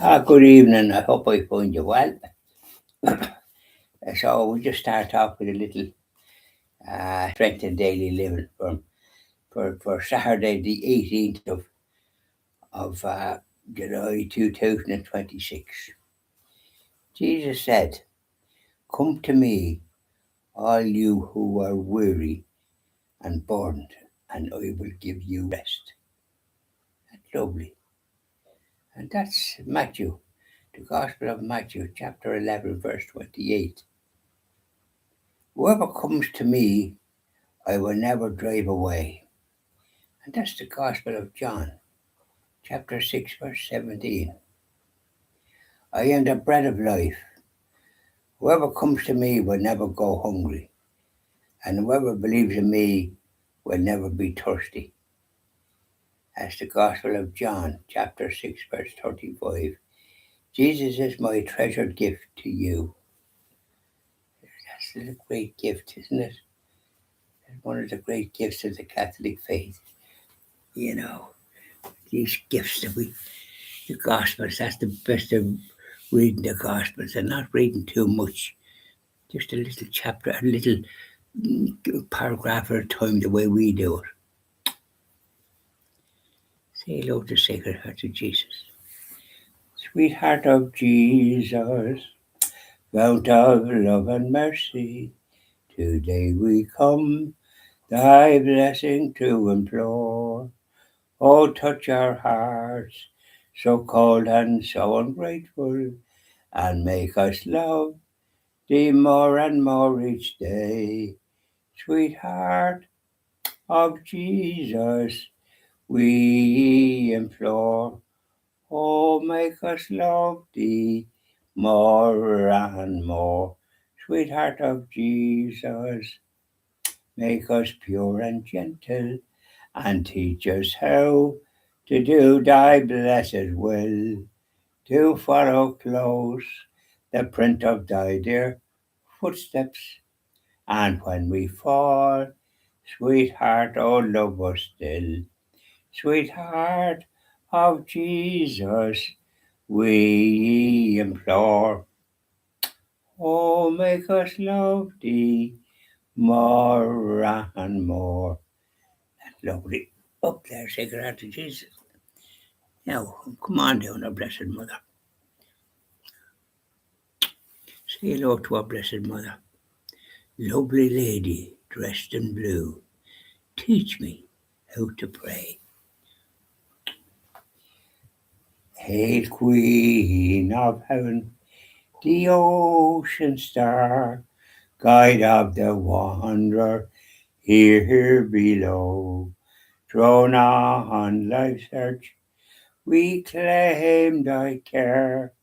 Good evening. I hope I find you well. So we just start off with a little strength in daily living for Saturday, the 18th of July 2026. Jesus said, "Come to me, all you who are weary and burdened, and I will give you rest." That's lovely. And that's Matthew, the Gospel of Matthew, chapter 11, verse 28. "Whoever comes to me, I will never drive away." And that's the Gospel of John, chapter 6, verse 17. "I am the bread of life. Whoever comes to me will never go hungry, and whoever believes in me will never be thirsty." That's the Gospel of John, chapter 6, verse 35. Jesus is my treasured gift to you. That's a great gift, isn't it? It's one of the great gifts of the Catholic faith. You know, these gifts the Gospels, that's the best of reading the Gospels and not reading too much. Just a little chapter, a little paragraph at a time, the way we do it. Say hello to Sacred Heart of Jesus. Sweetheart of Jesus, fount of love and mercy, today we come thy blessing to implore. Oh, touch our hearts, so cold and so ungrateful, and make us love thee more and more each day. Sweetheart of Jesus, we implore. Oh, make us love thee more and more. Sweetheart of Jesus, make us pure and gentle, and teach us how to do thy blessed will, to follow close the print of thy dear footsteps. And when we fall, sweetheart, oh, love us still. Sweetheart of Jesus, we implore. Oh, make us love thee more and more. That's lovely. Up there, Sacred Heart of Jesus. Now, come on down, our Blessed Mother. Say hello to our Blessed Mother. Lovely lady, dressed in blue, teach me how to pray. Hail, Queen of Heaven, the ocean star, guide of the wanderer here below. Thrown on life's search, we claim thy care.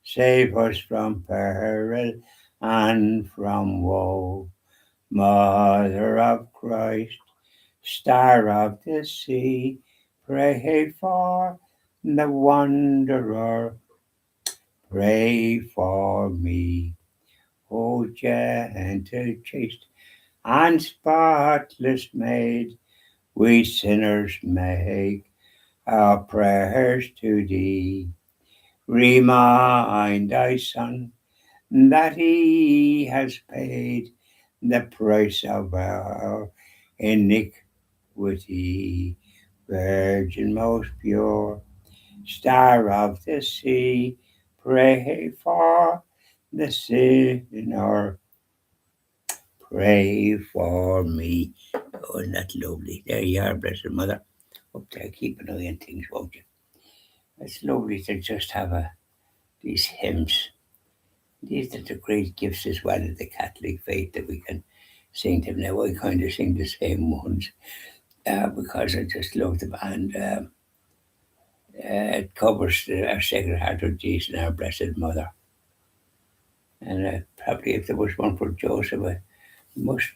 Save us from peril and from woe. Mother of Christ, Star of the sea, pray for the wanderer. Pray for me. O gentle, chaste, and spotless maid, we sinners make our prayers to thee. Remind thy Son that he has paid the price of our iniquity. Virgin most pure, Star of the sea, pray for the sinner. Pray for me. Oh, isn't that lovely? There you are, Blessed Mother. Up there, keep an eye on things, won't you? It's lovely to just have these hymns. These are the great gifts as well of the Catholic faith that we can sing them. Now, I kind of sing the same ones because I just love them. And it covers our Sacred Heart of Jesus and our Blessed Mother. And probably if there was one for Joseph, I must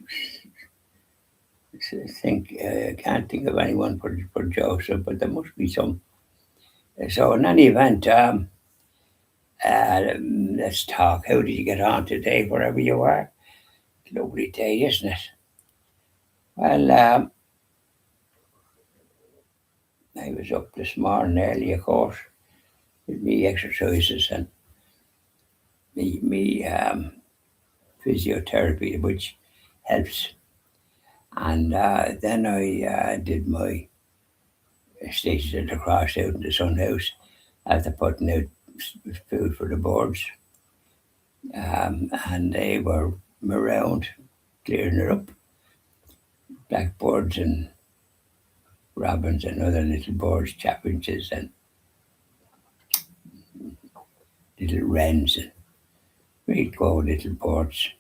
think, I can't think of anyone for Joseph, but there must be some. So, in any event, let's talk. How did you get on today, wherever you are? Lovely day, isn't it? Well, I was up this morning early, of course, with me exercises and me physiotherapy, which helps. And then I did my stations at the cross out in the sun house after putting out food for the birds. And they were around clearing it up. Blackbirds and robins and other little birds, chaffinches and little wrens and great go little birds.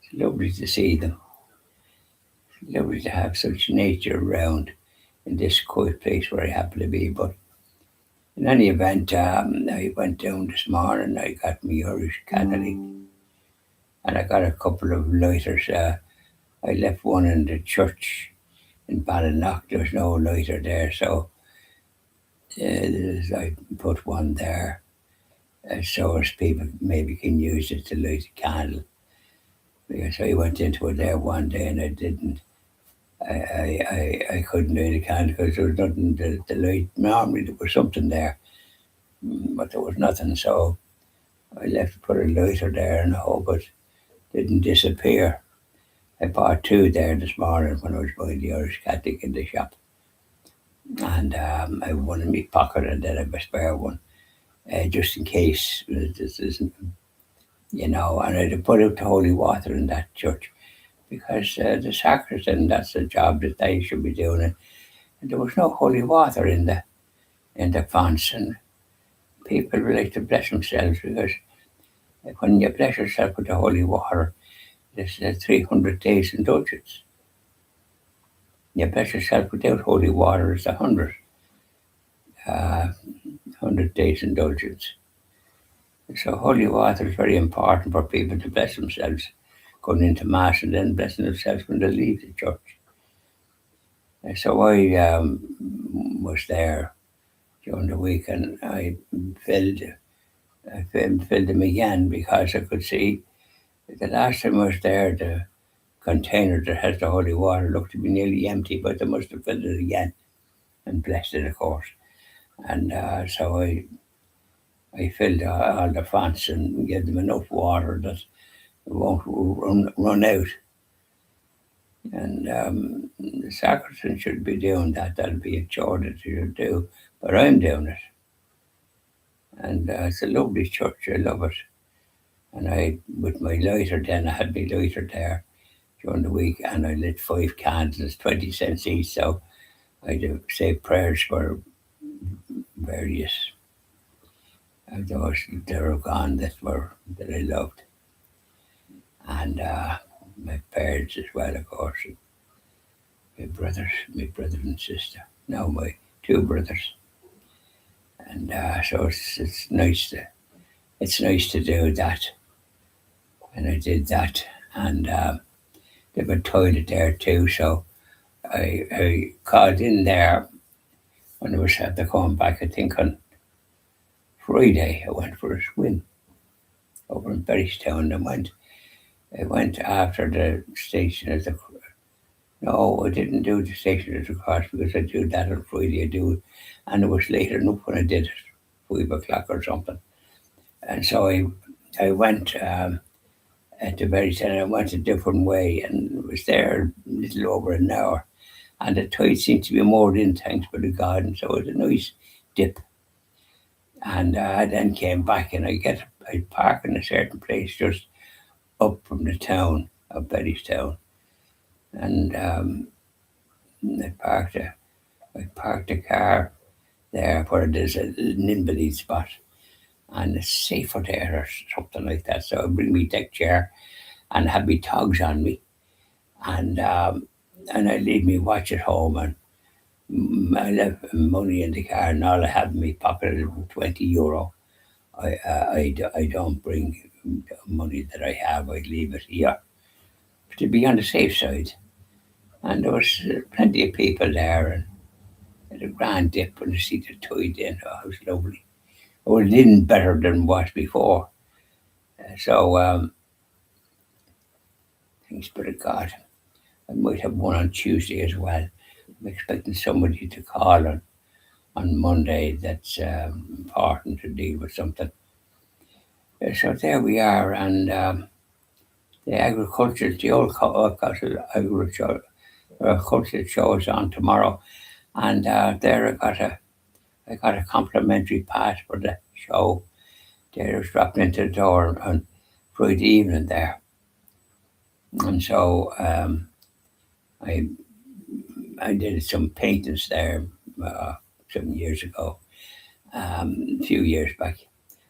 It's lovely to see them. It's lovely to have such nature around in this quiet place where I happen to be. But in any event, I went down this morning. I got my Irish Catholic, and I got a couple of lighters. I left one in the church in Ballinlough. There's no lighter there, so I put one there, so as people maybe can use it to light a candle. Because I went into it there one day and I didn't. I couldn't light a candle because there was nothing to light. Normally there was something there, but there was nothing. So I left put a lighter there and I hope it didn't disappear. I bought two there this morning when I was buying the Irish Catholic in the shop. And I have one in my pocket and then I have a spare one, just in case this isn't, and I'd have put out the holy water in that church because the sacristan, that's the job that they should be doing. And there was no holy water in the fonts, and people would like to bless themselves because when you bless yourself with the holy water, there's 300 days indulgence. You bless yourself without holy water, it's 100 days indulgence. So holy water is very important for people to bless themselves going into mass and then blessing themselves when they leave the church. So I was there during the week and I filled them again because I could see the last time I was there, the container that has the holy water looked to be nearly empty, but they must have filled it again and blessed it, of course. And so I filled all the fonts and gave them enough water that it won't run out. And the sacristan should be doing that. That'll be a chore that you should do. But I'm doing it. And it's a lovely church. I love it. And with my lighter then, I had my lighter there during the week and I lit 5 candles, 20 cents each. So I'd say prayers for various of those that are gone that I loved. And my parents as well, of course. My brother and sister. No, my 2 brothers. And so it's nice to do that. And I did that, and they have a toilet there too. So I called in there when I was after coming back. I think on Friday I went for a swim over in Berrystown. I went after the station at the. No, I didn't do the station at the cross because I do that on Friday. I do it, and it was later enough when I did it, 5 o'clock or something. And so I went at the Berrystown. I went a different way and was there a little over an hour. And the tide seemed to be moored in, thanks for the garden. So it was a nice dip. And I then came back and I park in a certain place just up from the town of Berrystown. And I parked the car there where there's an invalid spot. And it's safer there or something like that. So I bring me deck chair and have me togs on me. And I leave me watch at home and I left money in the car and all I have in my pocket is €20. I don't bring money that I have. I leave it here to be on the safe side. And there was plenty of people there and had a grand dip when you see the tide in. Oh, it was lovely. It was in better than what before. So thanks be to God. I might have one on Tuesday as well. I'm expecting somebody to call on Monday that's important to deal with something. So there we are, and the agriculture, the old agriculture show is on tomorrow, and there I got a complimentary pass for the show. There was dropped into the door on Friday evening there, and so I I did some paintings there uh, some years ago, a few years back,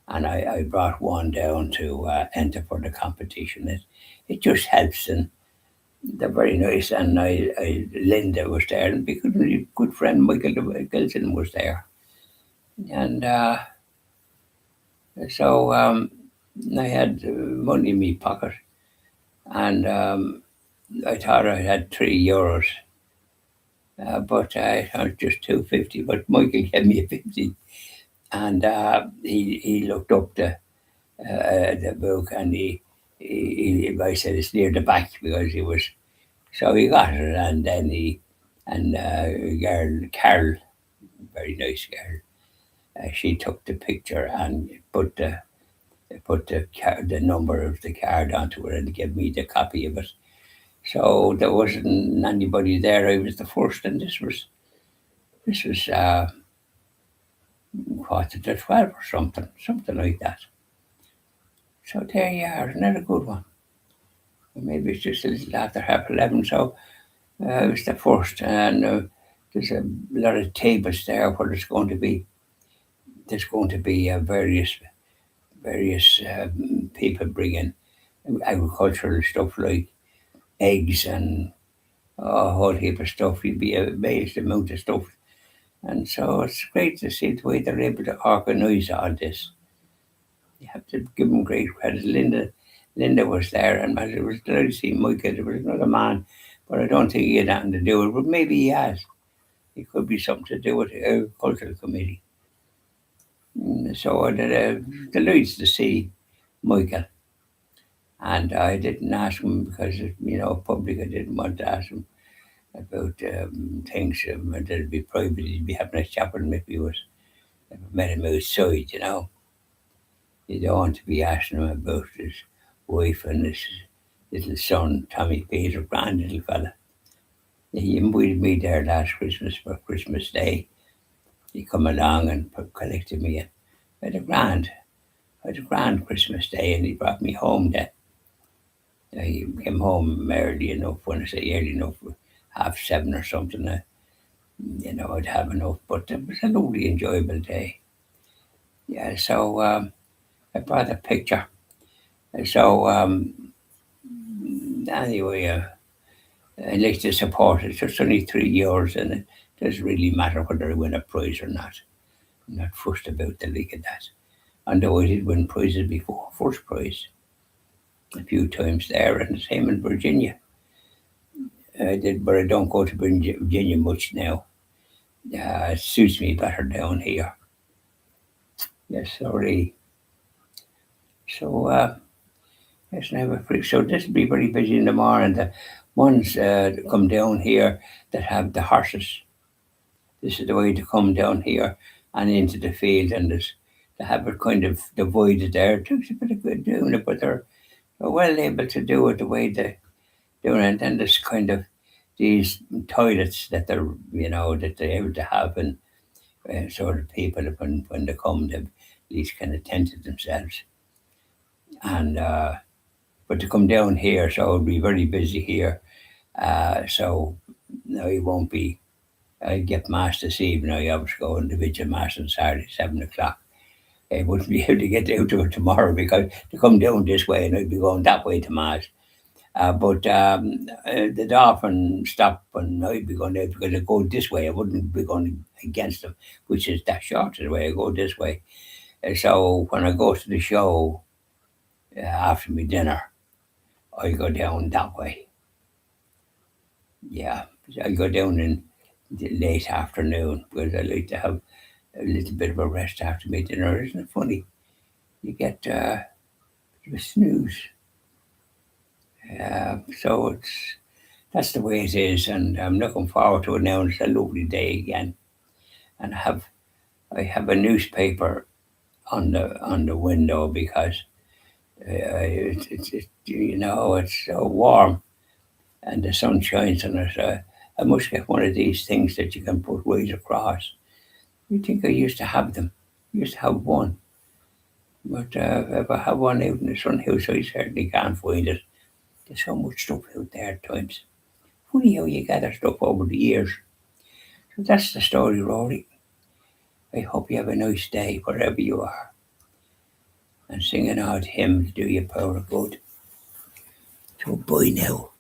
and I brought one down to enter for the competition. It just helps, and they're very nice. And Linda was there, and because my good friend Michael Gilson was there, and so I had money in my pocket, and I thought I had €3, but I had just 250. But Michael gave me a 50, and he looked up the book, and I said it's near the back because he was. So he got it, and then and girl Carol, very nice girl, she took the picture and put the number of the card onto it and gave me the copy of it. So there wasn't anybody there. I was the first, and this was quarter to 12 or something like that. So there you are, another good one. Maybe it's just a little after 11:30. So it was the first, and there's a lot of tables there where there's going to be various people bringing agricultural stuff like eggs and a whole heap of stuff. You'd be amazed the amount of stuff. And so it's great to see the way they're able to organise all this. You have to give them great credit. Linda was there, and it was glad to see Michael. There was another man, but I don't think he had nothing to do with it. But maybe he has. It could be something to do with the agricultural committee. So I did delighted to see Michael, and I didn't ask him because public. I didn't want to ask him about things that'd be private. He'd be having a chat with him if he was if I met him outside. You don't want to be asking him about his wife and his little son, Tommy Peter, grand little fella. He invited me there last Christmas for Christmas Day. He come along and collected me. I had a grand Christmas Day, and he brought me home then. He came home early enough. When I say early enough, 7:30 or something. I'd have enough. But it was a lovely, enjoyable day. Yeah, so I brought a picture. So anyway, I like to support it. It's only €3, and it doesn't really matter whether I win a prize or not. I'm not fussed about the league of that. And though I did win prizes before, first prize a few times there, and the same in Virginia. I did, but I don't go to Virginia much now. It suits me better down here. Yes, sorry. So let's have a free. So this will be very busy in the morning. The ones that come down here that have the horses. This is the way to come down here and into the field, and they have it kind of divided there. It takes a bit of good doing it, but they're well able to do it the way they do it. And then there's kind of these toilets that they're able to have, and sort of people when they come, they at least kind of tend to themselves. And but to come down here, so it'll be very busy here. So no, it won't be. I get mass this evening. I always go individual mass on Saturday, 7:00. I wouldn't be able to get down to it tomorrow because to come down this way and I'd be going that way to mass. But they'd often stop and I'd be going there because I go this way. I wouldn't be going against them, which is that short of the way. I go this way. So when I go to the show after my dinner, I go down that way. Yeah, I go down in the late afternoon because I like to have a little bit of a rest after my dinner. Isn't it funny? You get a snooze. So that's the way it is, and I'm looking forward to it now. It's a lovely day again, and I have a newspaper on the window because it's so warm and the sun shines on it. I must get one of these things that you can put right across. You think I used to have them? I used to have one, but if I have one out in the sun house, I certainly can't find it. There's so much stuff out there at times. Funny how you gather stuff over the years. So that's the story, Rory. I hope you have a nice day wherever you are. And sing an odd hymn to do you power of good. So bye now.